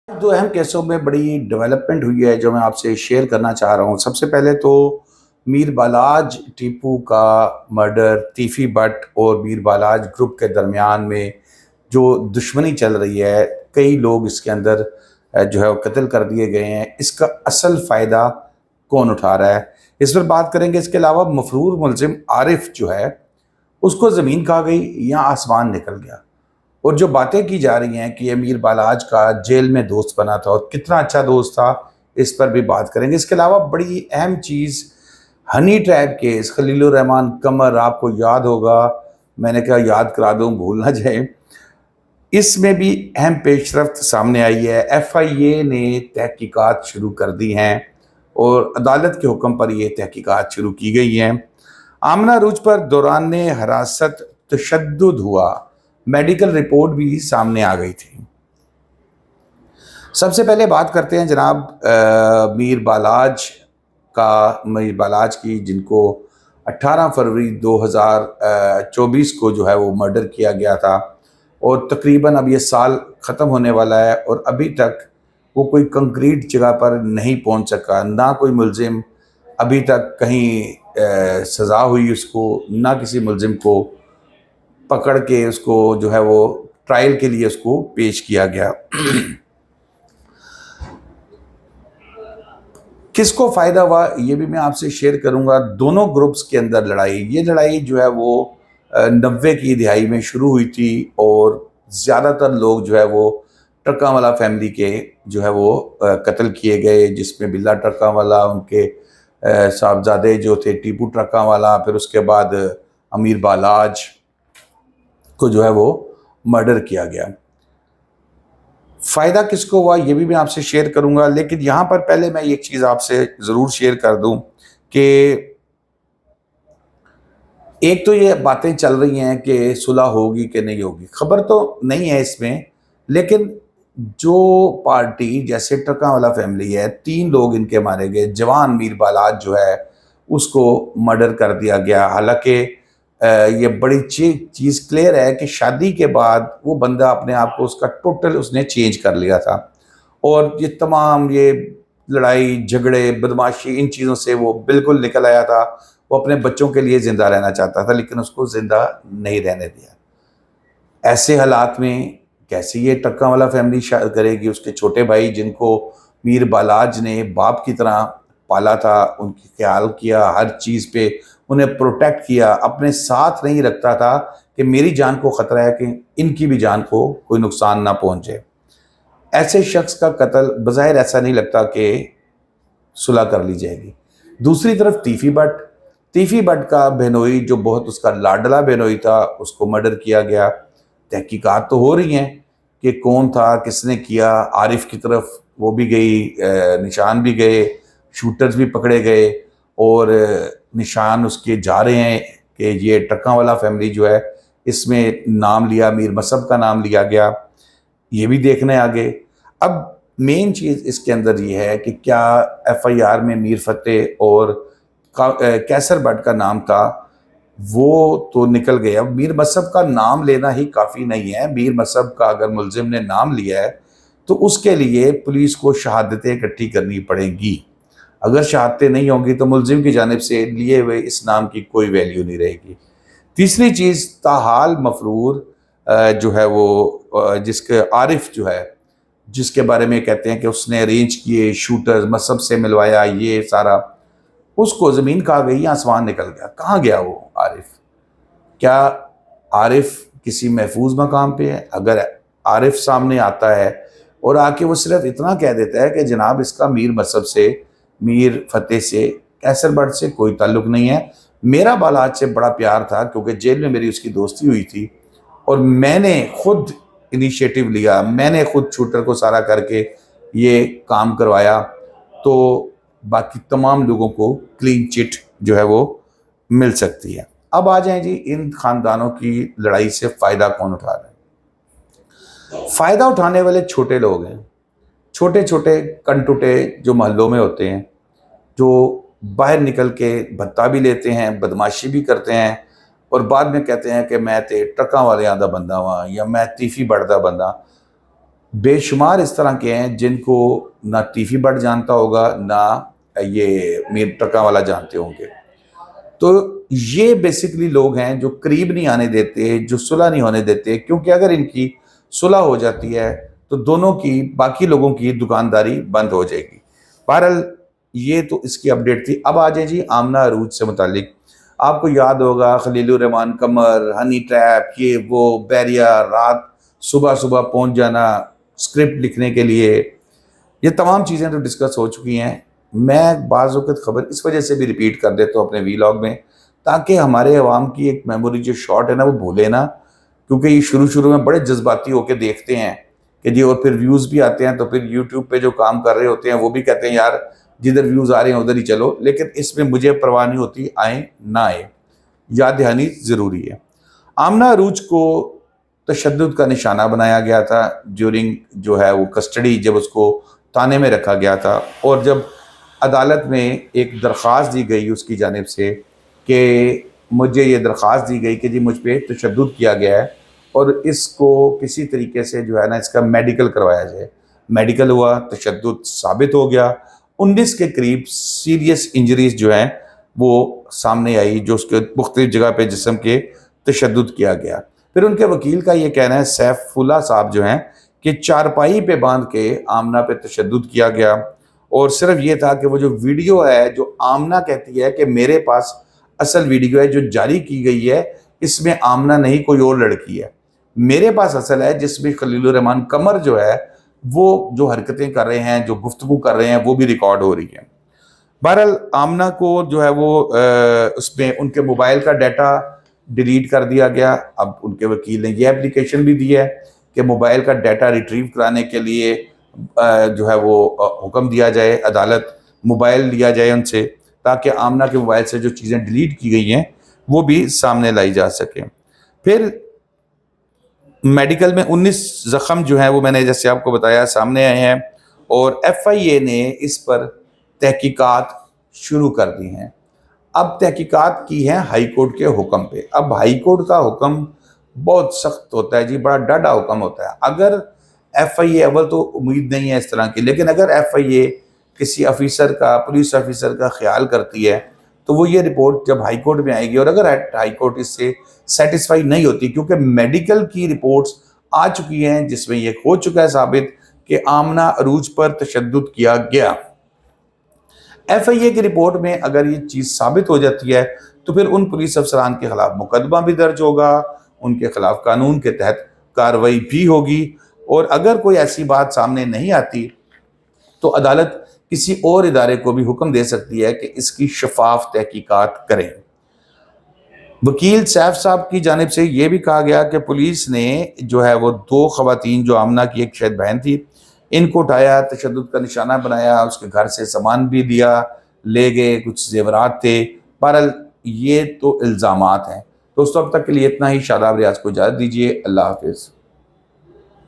दो अहम केसों में बड़ी डेवलपमेंट हुई है जो मैं आपसे शेयर करना चाह रहा हूँ। सबसे पहले तो मीर बालाज टीपू का मर्डर, तीफी भट्ट और मीर बालाज ग्रुप के दरमियान में जो दुश्मनी चल रही है, कई लोग इसके अंदर जो है वो कत्ल कर दिए गए हैं। इसका असल फ़ायदा कौन उठा रहा है, इस पर बात करेंगे। इसके अलावा मफरूर मुलजिम आरिफ जो है, उसको ज़मीन खा गई या आसमान निकल गया। और जो बातें की जा रही हैं कि ये मीर बालाज का जेल में दोस्त बना था और कितना अच्छा दोस्त था, इस पर भी बात करेंगे। इसके अलावा बड़ी अहम चीज़, honey trap case, Khalilur Rahman Qamar, आपको याद होगा, मैंने कहा याद करा दूं, भूल ना जाए। इसमें भी अहम पेशरफ्त सामने आई है। FIA ने तहकीकात शुरू कर दी हैं और अदालत के हुक्म पर ये तहकीकात शुरू की गई हैं। आमना रूज पर दौरान हिरासत तशद्दुद हुआ, मेडिकल रिपोर्ट भी सामने आ गई थी। सबसे पहले बात करते हैं जनाब मीर बालाज की, जिनको 18 फरवरी 2024 को जो है वो मर्डर किया गया था। और तकरीबन अब ये साल ख़त्म होने वाला है और अभी तक वो कोई कंक्रीट जगह पर नहीं पहुंच सका। ना कोई मुलजिम अभी तक कहीं सज़ा हुई उसको, ना किसी मुलजिम को पकड़ के उसको जो है वो ट्रायल के लिए उसको पेश किया गया। किसको फ़ायदा हुआ ये भी मैं आपसे शेयर करूंगा। दोनों ग्रुप्स के अंदर ये लड़ाई जो है वो 90 की दिहाई में शुरू हुई थी और ज़्यादातर लोग जो है वो ट्रकावाला फैमिली के जो है वो कत्ल किए गए, जिसमें बिल्ला ट्रकावाला, उनके साहबजादे जो थे टीपू ट्रकावाला, फिर उसके बाद अमीर बालाज को जो है वो मर्डर किया गया। फ़ायदा किसको हुआ ये भी मैं आपसे शेयर करूंगा, लेकिन यहाँ पर पहले मैं एक चीज़ आपसे ज़रूर शेयर कर दूं कि एक तो ये बातें चल रही हैं कि सुलह होगी कि नहीं होगी, खबर तो नहीं है इसमें। लेकिन जो पार्टी, जैसे ट्रकावाला फैमिली है, 3 लोग इनके मारे गए, जवान मीर बालाज जो है उसको मर्डर कर दिया गया। हालांकि ये बड़ी चीज़ क्लियर है कि शादी के बाद वो बंदा अपने आप को उसका टोटल उसने चेंज कर लिया था और ये तमाम ये लड़ाई झगड़े बदमाशी इन चीज़ों से वो बिल्कुल निकल आया था। वो अपने बच्चों के लिए ज़िंदा रहना चाहता था, लेकिन उसको ज़िंदा नहीं रहने दिया। ऐसे हालात में कैसे ये ट्रकावाला फैमिली करेगी? उसके छोटे भाई जिनको मीर बालाज ने बाप की तरह पाला था, उनकी ख्याल किया, हर चीज़ पे उन्हें प्रोटेक्ट किया, अपने साथ नहीं रखता था कि मेरी जान को ख़तरा है कि इनकी भी जान को कोई नुकसान ना पहुँचे। ऐसे शख्स का कत्ल बज़ाहिर ऐसा नहीं लगता कि सुलह कर ली जाएगी। दूसरी तरफ तीफी भट्ट का बहनोई, जो बहुत उसका लाडला बहनोई था, उसको मर्डर किया गया। तहकीकात तो हो रही हैं कि कौन था, किसने किया। आरिफ की तरफ वो भी गई, निशान भी गए, शूटर्स भी पकड़े गए और निशान उसके जा रहे हैं कि ये ट्रकावाला फैमिली जो है इसमें नाम लिया, मीर मसब का नाम लिया गया। ये भी देखने आगे। अब मेन चीज़ इसके अंदर ये है कि क्या FIR में मीर फतेह और कैसर भट्ट का नाम था, वो तो निकल गया। अब मीर मसब का नाम लेना ही काफ़ी नहीं है। मीर मसब का अगर मुलजिम ने नाम लिया है तो उसके लिए पुलिस को शहादतें इकट्ठी करनी पड़ेंगी। अगर शहादतें नहीं होंगी तो मुलजिम की जानिब से लिए हुए इस नाम की कोई वैल्यू नहीं रहेगी। तीसरी चीज़, ताहाल मफरूर जो है वो जिसके आरिफ जो है, जिसके बारे में कहते हैं कि उसने अरेंज किए, शूटर्स मसब से मिलवाया, ये सारा, उसको ज़मीन खा गई, आसमान निकल गया। कहाँ गया वो आरिफ? क्या आरिफ किसी महफूज मकाम पे है? अगर आरिफ सामने आता है और आके वो सिर्फ इतना कह देता है कि जनाब इसका मीर मसब से, मीर फतेह से, कैसर भट्ट से कोई ताल्लुक़ नहीं है, मेरा बालाज से बड़ा प्यार था क्योंकि जेल में मेरी उसकी दोस्ती हुई थी और मैंने खुद इनिशिएटिव लिया, मैंने खुद शूटर को सारा करके ये काम करवाया, तो बाकी तमाम लोगों को क्लीन चिट जो है वो मिल सकती है। अब आ जाएं जी, इन खानदानों की लड़ाई से फ़ायदा कौन उठा रहा है? फ़ायदा उठाने वाले छोटे लोग हैं, छोटे छोटे कनटुटे जो मोहल्लों में होते हैं, जो बाहर निकल के भत्ता भी लेते हैं, बदमाशी भी करते हैं और बाद में कहते हैं कि मैं तो ट्रकों वाले दा बंदा वा या मैं तीफी भट्ट दा बंदा। بے شمار اس طرح کے ہیں جن کو نہ ٹیفی بٹ جانتا ہوگا، نہ یہ میر ٹرکاں والا جانتے ہوں گے۔ تو یہ بیسیکلی لوگ ہیں جو قریب نہیں آنے دیتے، جو صلح نہیں ہونے دیتے، کیونکہ اگر ان کی صلح ہو جاتی ہے تو دونوں کی، باقی لوگوں کی دکانداری بند ہو جائے گی۔ بہرحال یہ تو اس کی اپڈیٹ تھی۔ اب آ جائیں جی آمنہ عروج سے متعلق۔ آپ کو یاد ہوگا خلیل الرحمان قمر، ہنی ٹریپ، یہ وہ بیریا، رات صبح صبح پہنچ جانا اسکرپٹ لکھنے کے لیے، یہ تمام چیزیں تو ڈسکس ہو چکی ہیں۔ میں بعض وقت خبر اس وجہ سے بھی ریپیٹ کر دیتا ہوں اپنے ویلاگ میں، تاکہ ہمارے عوام کی ایک میموری جو شارٹ ہے نا وہ بھولے نا، کیونکہ یہ شروع میں بڑے جذباتی ہو کے دیکھتے ہیں کہ جی، اور پھر ویوز بھی آتے ہیں، تو پھر یوٹیوب پہ جو کام کر رہے ہوتے ہیں وہ بھی کہتے ہیں یار جدھر ویوز آ رہے ہیں ادھر ہی چلو، لیکن اس میں مجھے پرواہ نہیں ہوتی، آئیں نہ آئے، یاد دہانی ضروری ہے۔ آمنہ عروج کو تشدد کا نشانہ بنایا گیا تھا ڈیورنگ جو ہے وہ کسٹڈی، جب اس کو تانے میں رکھا گیا تھا، اور جب عدالت میں ایک درخواست دی گئی اس کی جانب سے کہ مجھے یہ درخواست دی گئی کہ جی مجھ پہ تشدد کیا گیا ہے اور اس کو کسی طریقے سے جو ہے نا اس کا میڈیکل کروایا جائے، میڈیکل ہوا، تشدد ثابت ہو گیا، 19 کے قریب سیریس انجریز جو ہیں وہ سامنے آئی، جو اس کے مختلف جگہ پہ جسم کے تشدد کیا گیا۔ پھر ان کے وکیل کا یہ کہنا ہے، سیف اللہ صاحب جو ہیں، کہ چارپائی پہ باندھ کے آمنہ پہ تشدد کیا گیا، اور صرف یہ تھا کہ وہ جو ویڈیو ہے جو آمنہ کہتی ہے کہ میرے پاس اصل ویڈیو ہے جو جاری کی گئی ہے، اس میں آمنہ نہیں کوئی اور لڑکی ہے، میرے پاس اصل ہے جس میں خلیل الرحمان قمر جو ہے وہ جو حرکتیں کر رہے ہیں، جو گفتگو کر رہے ہیں، وہ بھی ریکارڈ ہو رہی ہیں۔ بہرحال آمنہ کو جو ہے وہ اس میں ان کے موبائل کا ڈیٹا ڈیلیٹ کر دیا گیا۔ اب ان کے وکیل نے یہ اپلیکیشن بھی دی ہے کہ موبائل کا ڈیٹا ریٹریو کرانے کے لیے جو ہے وہ حکم دیا جائے، عدالت موبائل لیا جائے ان سے، تاکہ آمنہ کے موبائل سے جو چیزیں ڈیلیٹ کی گئی ہیں وہ بھی سامنے لائی جا سکیں۔ پھر میڈیکل میں 19 زخم جو ہیں وہ میں نے جیسے آپ کو بتایا سامنے آئے ہیں، اور ایف آئی اے نے اس پر تحقیقات شروع کر دی ہیں۔ اب تحقیقات کی ہیں ہائی کورٹ کے حکم پہ۔ اب ہائی کورٹ کا حکم بہت سخت ہوتا ہے جی، بڑا ڈاڈا حکم ہوتا ہے۔ اگر ایف آئی اے، اول تو امید نہیں ہے اس طرح کی، لیکن اگر ایف آئی اے کسی آفیسر کا، پولیس آفیسر کا خیال کرتی ہے تو وہ یہ رپورٹ جب ہائی کورٹ میں آئے گی، اور اگر ہائی کورٹ اس سے سیٹسفائی نہیں ہوتی، کیونکہ میڈیکل کی رپورٹس آ چکی ہیں جس میں یہ ہو چکا ہے ثابت کہ آمنہ عروج پر تشدد کیا گیا، ایف آئی اے کی رپورٹ میں اگر یہ چیز ثابت ہو جاتی ہے تو پھر ان پولیس افسران کے خلاف مقدمہ بھی درج ہوگا، ان کے خلاف قانون کے تحت کارروائی بھی ہوگی، اور اگر کوئی ایسی بات سامنے نہیں آتی تو عدالت کسی اور ادارے کو بھی حکم دے سکتی ہے کہ اس کی شفاف تحقیقات کریں۔ وکیل سیف صاحب کی جانب سے یہ بھی کہا گیا کہ پولیس نے جو ہے وہ 2 خواتین، جو آمنہ کی ایک شاید بہن تھی، ان کو اٹھایا، تشدد کا نشانہ بنایا، اس کے گھر سے سامان بھی دیا، لے گئے، کچھ زیورات تھے۔ بہرحال یہ تو الزامات ہیں۔ دوستو اب تک کے لیے اتنا ہی۔ شاداب ریاض کو اجازت دیجیے، اللہ حافظ۔